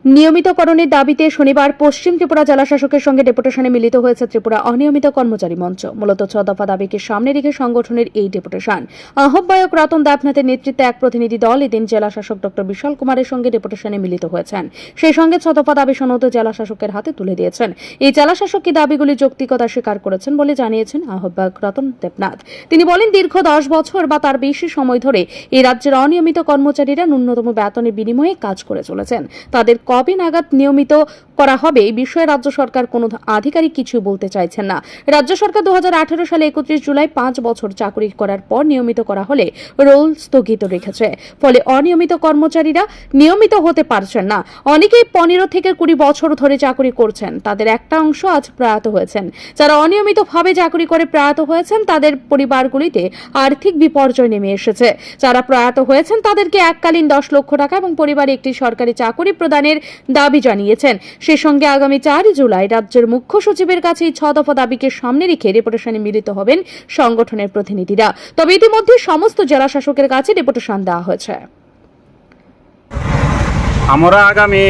নিয়মিতকরণের দাবিতে শনিবার পশ্চিম ত্রিপুরা জেলাশাসকের সঙ্গে ডেপুটেশনে মিলিত হয়েছে ত্রিপুরা অনিয়মিত কর্মচারী মঞ্চ। মূলত 6 দফা দাবিকে সামনে রেখে সংগঠনের এই ডেপুটেশন। আহ্বায়ক রতন দেবনাথের নেতৃত্বে এক প্রতিনিধি দল এদিন জেলাশাসক ডক্টর বিশাল কুমারের সঙ্গে ডেপুটেশনে মিলিত হয়েছেন। সেই সঙ্গে 6 দফা দাবি সনদ জেলাশাসকের হাতে তুলে দিয়েছেন। এই জেলাশাসক কি দাবিগুলি যৌক্তিকতা স্বীকার করেছেন বলে জানিয়েছেন আহ্বায়ক রতন দেবনাথ। তিনি বলেন, দীর্ঘ 10 বছর বা তার বেশি সময় ধরে এই রাজ্যের অনিয়মিত কর্মচারীরা ন্যূনতম বেতনের বিনিময়ে কাজ করে চলেছেন। তাদের কবে নাগাদ নিয়মিত করা হবে এই বিষয়ে রাজ্য সরকার কোনো আধিকারিক কিছু বলতে চাইছেন না। রাজ্য সরকার 2018 সালে 31 জুলাই 5 বছর চাকরি করার পর নিয়মিত করা হলে রোল স্থগিত রেখেছে। ফলে অনিয়মিত কর্মচারীরা নিয়মিত হতে পারছেন না। অনেকেই 15 থেকে 20 বছর ধরে চাকরি করছেন। তাদের একটা অংশ আজ প্রয়াত হয়েছেন। যারা অনিয়মিতভাবে চাকরি করে প্রয়াত হয়েছেন তাদের পরিবারগুলিতে আর্থিক বিপর্যয় নেমে এসেছে। যারা প্রয়াত হয়েছেন তাদেরকে এককালীন 10 লক্ষ টাকা এবং পরিবারে একটি সরকারি চাকরি প্রদানের দাবি জানিয়েছেন। সেই সঙ্গে আগামী 4 জুলাই রাজ্যের মুখ্য সচিবের কাছে এই 6 দফা দাবিকে সামনে রেখে ডেপুটেশনে মিলিত হবেন সংগঠনের প্রতিনিধিরা। তবে ইতিমধ্যে সমস্ত জেলা শাসকের কাছে ডেপুটেশন দেওয়া হয়েছে। আমরা আগামী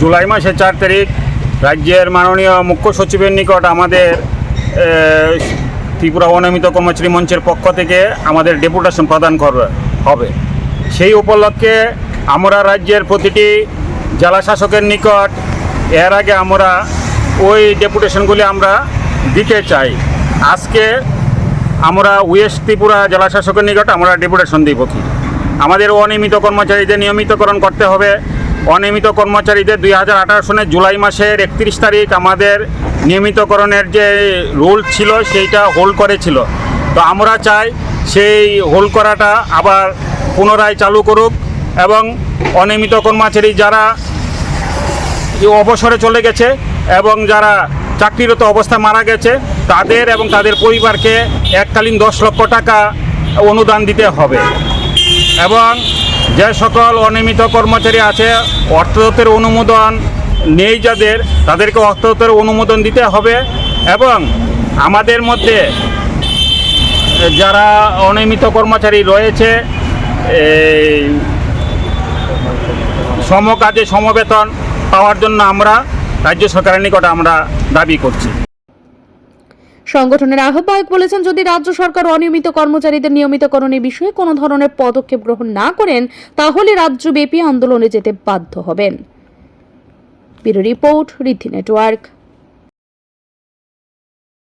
জুলাই মাসের 4 তারিখ রাজ্যের মাননীয় মুখ্য সচিবের নিকট আমাদের ত্রিপুরা অনিয়মিত কর্মচারী মঞ্চের পক্ষ থেকে আমাদের ডেপুটেশন প্রদান হবে। সেই উপলক্ষে আমরা রাজ্যের প্রতিটি জেলা শাসকের নিকট এর আগে আমরা ওই ডেপুটেশনগুলি আমরা দিতে চাই। আজকে আমরা ওয়েস্ট ত্রিপুরা জেলা শাসকের নিকট আমরা ডেপুটেশন দিব কি আমাদের অনিয়মিত কর্মচারীদের নিয়মিতকরণ করতে হবে। অনিয়মিত কর্মচারীদের 2018 সনের জুলাই মাসের 31 তারিখ আমাদের নিয়মিতকরণের যে রুল ছিল সেইটা হোল্ড করেছিল। তো আমরা চাই সেই হোল্ড করাটা আবার পুনরায় চালু করুক এবং অনিয়মিত কর্মচারী যারা অবসরে চলে গেছে এবং যারা চাকরিরত অবস্থায় মারা গেছে তাদের এবং তাদের পরিবারকে এককালীন 10 লক্ষ টাকা অনুদান দিতে হবে এবং যে সকল অনিয়মিত কর্মচারী আছে অর্থদপ্তরের অনুমোদন নেই যাদের তাদেরকে অর্থদপ্তরের অনুমোদন দিতে হবে এবং আমাদের মধ্যে যারা অনিয়মিত কর্মচারী রয়েছে সমকাজে সমবেতন পাওয়ার জন্য আমরা রাজ্য সরকারের নিকট আমরা দাবি করছি। সংগঠনের আহ্বায়ক বলেছেন, যদি রাজ্য সরকার অনিয়মিত কর্মচারীদের নিয়মিতকরণের বিষয়ে কোনো ধরনের পদক্ষেপ গ্রহণ না করেন তাহলে রাজ্যব্যাপী আন্দোলনে যেতে বাধ্য হবেন। ব্যুরো রিপোর্ট, ঋদ্ধি নেটওয়ার্ক।